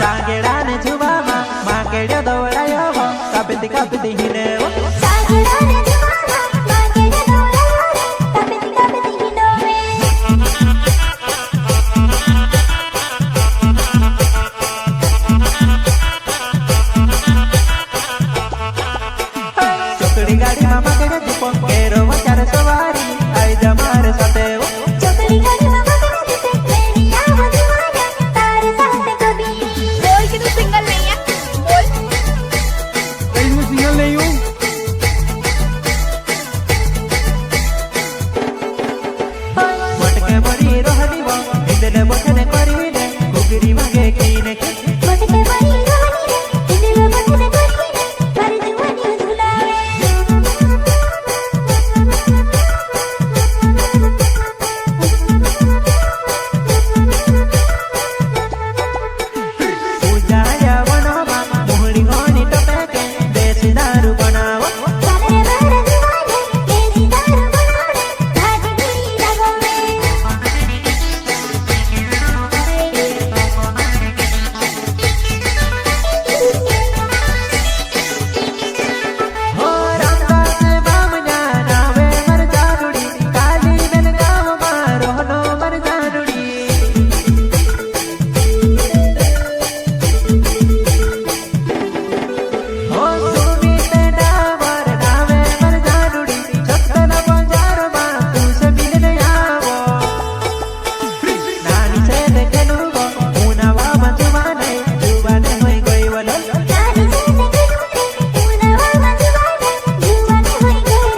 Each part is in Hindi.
सांगेड़ा ने जुबामा मांगेड़ो दौड़ायो हो कापती कापती हिने हो सांगेड़ा ने जुबामा मांगेड़ो दौड़ायो हो कापती कापती हिनो चोकड़ी गाड़ी मामा के दीपो केरो वचार सवारी आई जा मारे साथे हो चोकड़ी गाड़ी मामा के दीपो मेरी आवाज वाला तारे साथ कभी बोल कि तू सिंगल नहीं है बोल कहीं मैं सिंगल नहीं हूँ मटके मरी रोहनी वो इंदले बखने करी ने गुगरी मांगे कीने मटके मरी रोहनी रे इंदले बखने करी ने मारी जुवानी झुलावे पूजाया वनोमा मोहड़ी होनी टपके देसी दारू बनाओ सारे बार जुवाने देसी दारू बनावे भाजी दी लगोवे हो रामदास बामना नावे मर जानुड़ी काली बेल गाँव मारो नो मर जानुड़ी हो सुनीते डावर नावे मर जानुड़ी छत्तन बजार मा तू से मिलने आवो नानी से देखे लूगो ऊनावा जुबाने होई गई वलो नानी से देखे लूगे ऊनावा जुबाने होई गई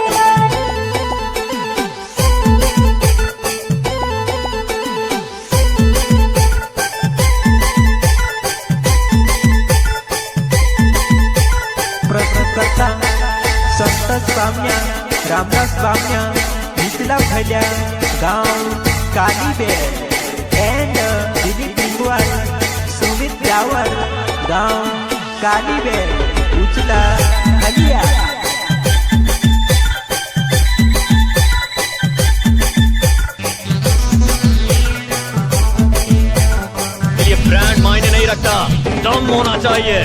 प्रकर्ता संत स्वाम्या रामदास बाम्या मिथिला भैल्या गाँव कालीबेल एंड दिलीप लिंगवाल सुमित जावर गाँव कालीबेल उचला हलिया ये ब्रांड मायने नहीं रखता, दम होना चाहिए।